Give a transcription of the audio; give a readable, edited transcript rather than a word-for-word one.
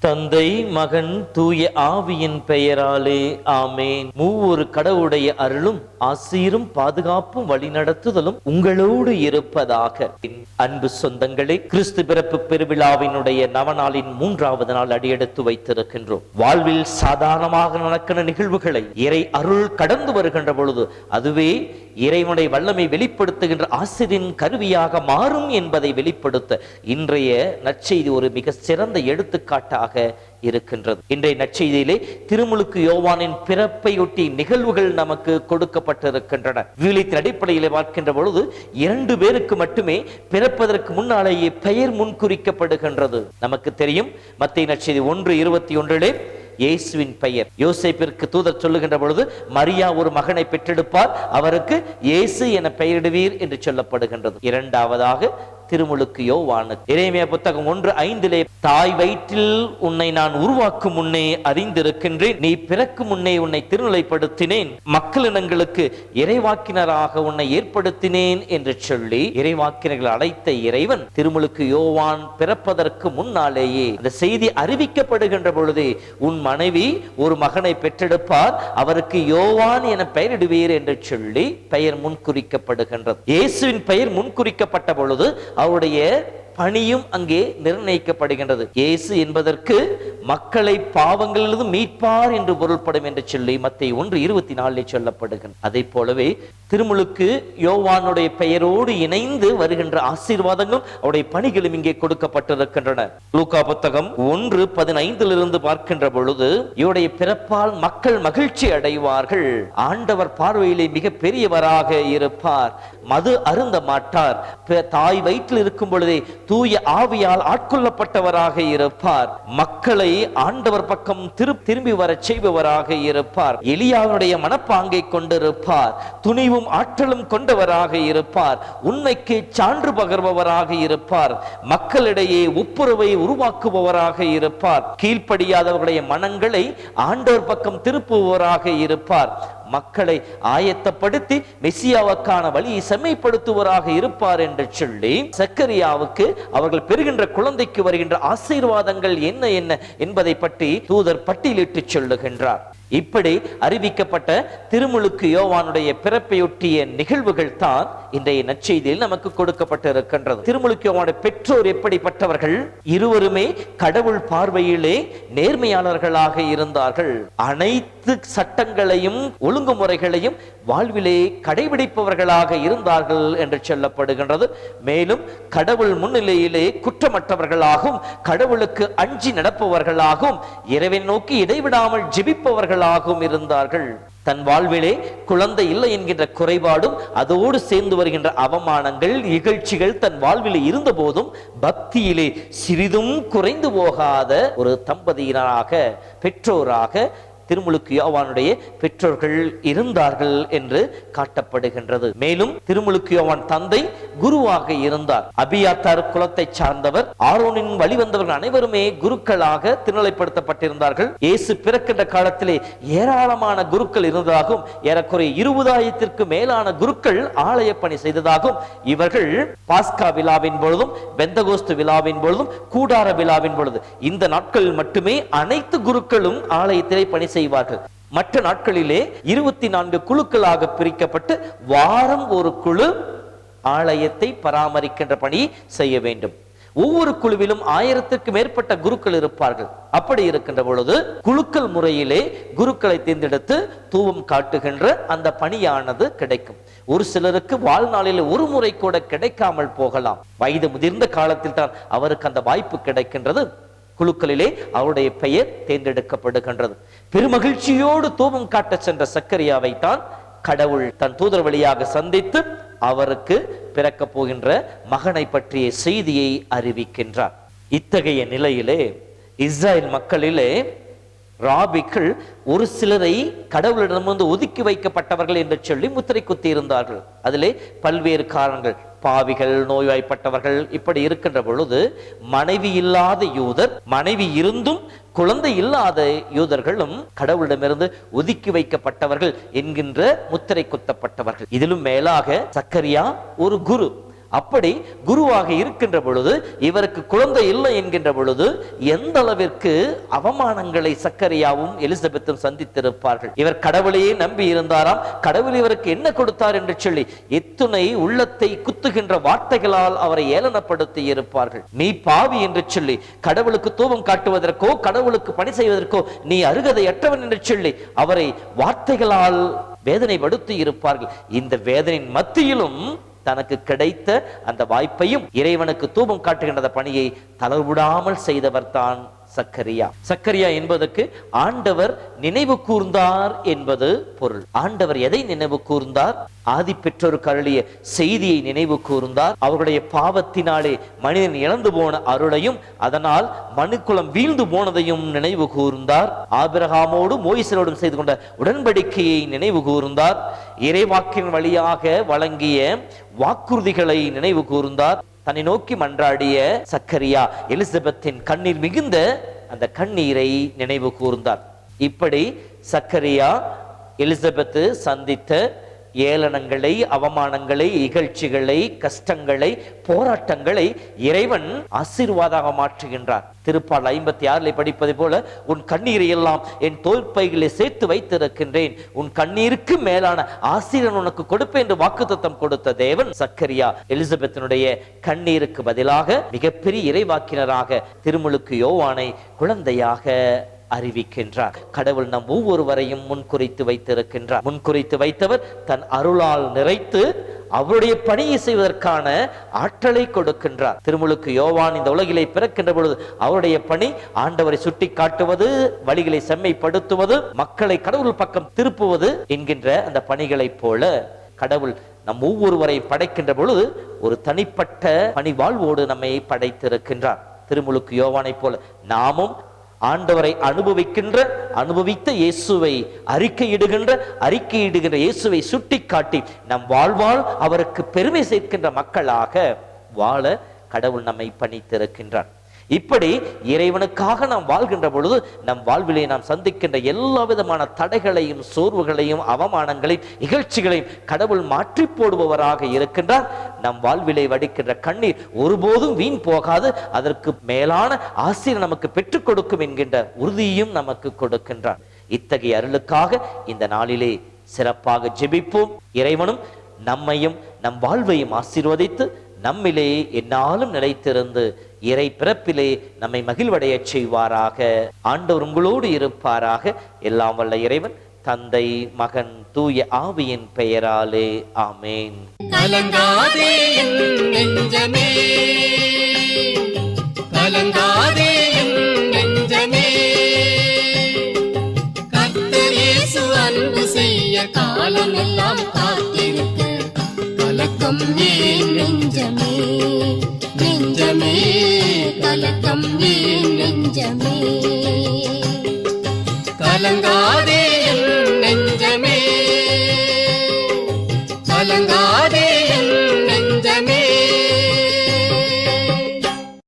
தந்தை மகன் தூய ஆவியின் பெயராலே ஆமேன். மூவொரு கடவுளுடைய அருளும் ஆசீரும் பாதுகாப்பும் வழிநடத்துதலும் உங்களோடு இருப்பதாக. அன்பு சொந்தங்களே, கிறிஸ்து பிறப்பு பெருவிழாவினுடைய நவநாளின் 3வது நாள் அடியெடுத்து வைத்திருக்கின்றோம். வாழ்வில் சாதாரணமாக நடக்கிற நிகழ்வுகளை இறை அருள் கடந்து வருகின்ற பொழுது அதுவே இறைவனுடைய வல்லமை வெளிப்படுத்துகின்ற ஆசிரியின் கருவியாக மாறும் என்பதை வெளிப்படுத்த இன்றைய நற்செய்தி ஒரு மிக சிறந்த எடுத்துக்காட்டாக இருக்கின்றது. இன்றைய நற்செய்தியிலே திருமுழுக்கு யோவானின் பிறப்பையொட்டி நிகழ்வுகள் நமக்கு கொடுக்கப்பட்டிருக்கின்றன. விவிலியத்தின் அடிப்படையிலே பார்க்கின்ற பொழுது 2 பேருக்கு மட்டுமே பிறப்பதற்கு முன்னாலேயே பெயர் முன்குறிக்கப்படுகின்றது. நமக்கு தெரியும், மத்தேயு நற்செய்தி 1:21 இயேசுவின் பெயர் யோசேப்பிற்கு தூதர் சொல்லுகின்ற பொழுது மரியா ஒரு மகனை பெற்றெடுப்பார், அவருக்கு இயேசு என பெயரிடுவீர் என்று சொல்லப்படுகின்றது. இரண்டாவதாக திருமுழுக்கு யோவானுக்கு எரேமியா புத்தகம் 1:5 தாய் வயிற்றில் உன்னை நான் உருவாக்கும் முன்னே அறிந்திருக்கின்றேன், நீ பிறக்கும் முன்னே உன்னை திருநிலைப்படுத்தினேன், மக்களினங்களுக்கு இறைவாக்கினராக உன்னை ஏற்படுத்தினேன் என்று சொல்லி இறைவாக்கினர்கள் அழைத்த இறைவன் திருமுழுக்கு யோவான் பிறப்பதற்கு முன்னாலேயே அந்த செய்தி அறிவிக்கப்படுகின்ற பொழுதே உன் மனைவி ஒரு மகனை பெற்றெடுப்பார், அவருக்கு யோவான் என பெயரிடுவீர் என்று சொல்லி பெயர் முன்குறிக்கப்படுகின்றது. இயேசுவின் பெயர் முன்குறிக்கப்பட்ட பொழுது அவருடைய பணியும் அங்கே நிர்ணயிக்கப்படுகின்றது. இயேசு என்பதற்கு மக்களை பாவங்களிலிருந்து மீட்பார் என்று பொருள்படும் என்று சொல்லி மத்தேயு 1:24 சொல்லப்படுகின்றது. அதை போலவே திருமுழுக்கு யோவானுடைய பெயரோடு இணைந்து வருகின்ற ஆசீர்வாதங்களும் அவருடைய பணிகளும் இங்கே கொடுக்கப்பட்டிருக்கின்றன. லூக்கா புத்தகம் 1:15 பார்க்கின்ற பொழுது இவருடைய பிறப்பால் மக்கள் மகிழ்ச்சி அடைவார்கள், ஆண்டவர் பார்வையிலே மிக பெரியவராக இருப்பார், மது அருந்த மாட்டார், தாய் வயிற்றில் இருக்கும் பொழுதே தூய ஆவியால் ஆட்கொள்ளப்பட்டவராக இருப்பார், மக்களை ஆண்டவர் பக்கம் திரும்பி வர செய்பவராக இருப்பார், எலியாவுடைய மனப்பாங்கை கொண்டிருப்பார், துணிவும் ஆற்றலும் கொண்டவராக இருப்பார், உண்மைக்கு சான்று பகர்பவராக இருப்பார், மக்களிடையே ஒப்புரவை உருவாக்குபவராக இருப்பார், கீழ்ப்படியாதவர்களுடைய மனங்களை ஆண்டவர் பக்கம் திருப்புபவராக இருப்பார், மக்களை ஆயத்தப்படுத்தி மெசியாவுக்கான வழியை செம்மைப்படுத்துவராக இருப்பார் என்று சொல்லி சக்கரியாவுக்கு அவர்கள் பெறுகின்ற குழந்தைக்கு வருகின்ற ஆசீர்வாதங்கள் என்ன என்ன என்பதை பற்றி தூதர் பட்டியலிட்டு சொல்லுகின்றார். இப்படி அறிவிக்கப்பட்ட திருமுழுக்கு யோவானுடைய பிறப்பையொட்டிய நிகழ்வுகள் தான் இன்றைய நற்செய்தியில் நமக்கு கொடுக்கப்பட்டிருக்கின்றது. திருமுழுக்கு யோவானுடைய பெற்றோர் எப்படிப்பட்டவர்கள்? இருவருமே கடவுள் பார்வையிலே நேர்மையாளர்களாக இருந்தார்கள். அனைத்து சட்டங்களையும் ஒழுங்குமுறைகளையும் வாழ்விலே கடைபிடிப்பவர்களாக இருந்தார்கள் என்று சொல்லப்படுகின்றது. மேலும் கடவுள் முன்னிலையிலே குற்றமற்றவர்களாகவும் கடவுளுக்கு அஞ்சி நடப்பவர்களாகவும் இறைவனை நோக்கி இடைவிடாமல் ஜெபிப்பவர்கள் இருந்தார்கள். தன் வாழ்விலே குழந்தை இல்லை என்கின்ற குறைபாடும் அதோடு சேர்ந்து வருகின்ற அவமானங்கள் இகழ்ச்சிகள் தன் வாழ்விலே இருந்த போதும் பக்தியிலே சிறிதும் குறைந்து போகாத ஒரு தம்பதியினராக பெற்றோராக திருமுழுக்கு யோவானுடைய பெற்றோர்கள் இருந்தார்கள் என்று காட்டப்படுகின்றது. மேலும் திருமுழுக்கு யோவான் தந்தை குருவாக இருந்தார். அபியாத்தார் குலத்தை சார்ந்தவர். ஆரோனின் வழிவந்தவர்கள் அனைவருமே குருக்களாக திருநிலைப்படுத்தப்பட்டிருந்தார்கள். இயேசு பிறக்கின்ற காலத்திலே ஏராளமான குருக்கள் இருந்ததாகவும் ஏறக்குறைய 20,000ற்கு மேலான குருக்கள் ஆலய பணி செய்ததாகவும் இவர்கள் பாஸ்கா விழாவின் பொழுதும் பெந்தகோஸ்து விழாவின் பொழுதும் கூடார விழாவின் பொழுது இந்த நாட்களில் மட்டுமே அனைத்து குருக்களும் ஆலயத்திலே பணி செய்வார்கள். மற்ற நாட்களிலே 24 குழுக்களாக பிரிக்கப்பட்டு வாரம் ஒரு குழு ஆலயத்தை பராமரிக்கின்ற பணி செய்ய வேண்டும். ஒவ்வொரு குழுவிலும் 1000ற்கு மேற்பட்ட குருக்கள் இருப்பார்கள். அப்படி இருக்கின்ற பொழுது குழுக்கள் முறையிலே குருக்களை தேர்ந்தெடுத்து தூவம் காட்டுகின்ற அந்த பணியானது கிடைக்கும். ஒரு சிலருக்கு வாழ்நாளில் ஒரு முறை கூட கிடைக்காமல் போகலாம். வயது முதிர்ந்த காலத்தில் தான் அவருக்கு அந்த வாய்ப்பு கிடைக்கின்றது. குழுக்களிலே அவருடைய பெயர் தேர்ந்தெடுக்கப்படுகின்றது. பெருமகிழ்ச்சியோடு தூபம் காட்ட சென்ற சக்கரியாவை தான் கடவுள் தன் தூதர் வழியாக சந்தித்து அவருக்கு பிறக்க போகின்ற மகனை பற்றிய செய்தியை அறிவிக்கின்றார். இத்தகைய நிலையிலே இஸ்ரேல் மக்களிலே ராபிக்கள் ஒரு சிலரை கடவுளிடமிருந்து ஒதுக்கி வைக்கப்பட்டவர்கள் என்று சொல்லி முத்திரை குத்தி இருந்தார்கள். அதிலே பல்வேறு காரணங்கள், பாவிகள், நோய்வாய்ப்பட்டவர்கள், இப்படி இருக்கின்ற பொழுது மனைவி இல்லாத யூதர், மனைவி இருந்தும் குழந்தை இல்லாத யூதர்களும் கடவுளிடமிருந்து ஒதுக்கி வைக்கப்பட்டவர்கள் என்கின்ற முத்திரை குத்தப்பட்டவர்கள். இதிலும் மேலாக சக்கரியா ஒரு குரு. அப்படி குருவாக இருக்கின்ற பொழுது இவருக்கு குழந்தை இல்லை என்கின்ற பொழுது எந்த அளவிற்கு அவமானங்களை சக்கரியாவும் எலிசபெத்தும் சந்தித்திருப்பார்கள். இவர் கடவுளையே நம்பி இருந்தாராம். கடவுள் இவருக்கு என்ன கொடுத்தார் என்று சொல்லி எத்துணை உள்ளத்தை குத்துகின்ற வார்த்தைகளால் அவரை ஏளனப்படுத்தி இருப்பார்கள். நீ பாவி என்று சொல்லி கடவுளுக்கு தூபம் காட்டுவதற்கோ கடவுளுக்கு பணி செய்வதற்கோ நீ அருகதையற்றவன் என்று சொல்லி அவரை வார்த்தைகளால் வேதனைப்படுத்தி இருப்பார்கள். இந்த வேதனையின் மத்தியிலும் தனக்கு கிடைத்த அந்த வாய்ப்பையும் இறைவனுக்கு தூபம் காட்டுகின்ற பணியை தளர்விடாமல் செய்தவர் தான் சக்கரியா. சக்கரியா என்பதற்கு ஆண்டவர் நினைவு கூர்ந்தார் என்பது பொருள். ஆண்டவர் எதை நினைவு கூர்ந்தார்? ஆதி பெற்றோருக்கு அருளிய செய்தியை நினைவு கூர்ந்தார். அவருடைய பாவத்தினாலே மனிதன் இழந்து போன அருளையும் அதனால் மனுக்குலம் வீழ்ந்து போனதையும் நினைவு கூர்ந்தார். ஆபிரகாமோடு மோயிசரோடும் செய்து கொண்ட உடன்படிக்கையை நினைவு கூர்ந்தார். இறைவாக்கின் வழியாக வழங்கிய வாக்குறுதிகளை நினைவு கூர்ந்தார். தன்னை நோக்கி மன்றாடிய சக்கரியா எலிசபெத்தின் கண்ணீர் மிகுந்த அந்த கண்ணீரை நினைவு கூர்ந்தார். இப்படி சக்கரியா எலிசபெத்து சந்தித்த ஏளனங்களை, அவமானங்களை, இகழ்ச்சிகளை, கஷ்டங்களை, போராட்டங்களை இறைவன் ஆசீர்வாதமாக மாற்றுகின்றார். திருப்பாடல் 56 படிப்பது போல உன் கண்ணீரை எல்லாம் என் தோற்பைகளை சேர்த்து வைத்திருக்கின்றேன், உன் கண்ணீருக்கு மேலான ஆசீர்வாதம் உனக்கு கொடுப்பேன் என்று வாக்குத்தத்தம் கொடுத்த தேவன் சக்கரியா எலிசபெத்தினுடைய கண்ணீருக்கு பதிலாக மிகப்பெரிய இறைவாக்கினராக திருமுழுக்கு யோவானை குழந்தையாக அறிவிக்கின்றார். கடவுள் நம் ஒவ்வொருவரையும் முன்குறித்து வைத்திருக்கின்றார். முன்குறித்து வைத்தவர் தன் அருளால் நிறைத்து அவருடைய பணியை செய்வதற்கான ஆற்றலை கொடுக்கின்றார். திருமுழுக்கு யோவான் இந்த உலகிலே பிறக்கின்ற பொழுது அவருடைய பணி ஆண்டவரை சுட்டி காட்டுவது, வழிகளை செம்மைப்படுத்துவது, மக்களை கடவுள் பக்கம் திருப்புவது என்கின்ற அந்த பணிகளைப் போல கடவுள் நம் ஒவ்வொருவரை படைக்கின்ற பொழுது ஒரு தனிப்பட்ட பணி வாழ்வோடு நம்மை படைத்திருக்கின்றார். திருமுழுக்கு யோவானை போல நாமும் ஆண்டவரை அனுபவித்த இயேசுவை அறிக்கையிடுகின்ற இயேசுவை சுட்டி காட்டி நம் வாழ்வால் அவருக்கு பெருமை சேர்க்கின்ற மக்களாக வாழ கடவுள் நம்மை பணித்திருக்கின்றார். இப்படி இறைவனுக்காக நாம் வாழ்கின்ற பொழுது நம் வாழ்விலே நாம் சந்திக்கின்ற எல்லா விதமான தடைகளையும், சோர்வுகளையும், அவமானங்களையும், இகழ்ச்சிகளையும் கடவுள் மாற்றி போடுபவராக இருக்கின்றார். நம் வாழ்விலே வடிக்கின்ற கண்ணீர் ஒருபோதும் வீண் போகாது, அதற்கு மேலான ஆசீர்வாதம் நமக்கு பெற்றுக் கொடுக்கும் என்கின்ற உறுதியும் நமக்கு கொடுக்கின்றார். இத்தகைய அருளுக்காக இந்த நாளிலே சிறப்பாக ஜெபிப்போம். இறைவனும் நம்மையும் நம் வாழ்வையும் ஆசீர்வதித்து நம்மிலே என்னாலும் நிலைத்திருந்து இறை பிறப்பிலே நம்மை மகிழ்வடைய செய்வாராக. ஆண்டவர் உங்களோடு இருப்பாராக. எல்லாம் வல்ல இறைவன் தந்தை, மகன், தூய ஆவியின் பெயராலே ஆமேன். கலங்காதே என் நெஞ்சமே, கலங்காதே என் நெஞ்சமே, கர்த்தர் இயேசு அன்பு செய்ய காலமெல்லாம் காத்திருக்க கலக்கம் ஏன் நெஞ்சமே, நெஞ்சமே கலக்கம் ஏன் நெஞ்சமே, கலங்கா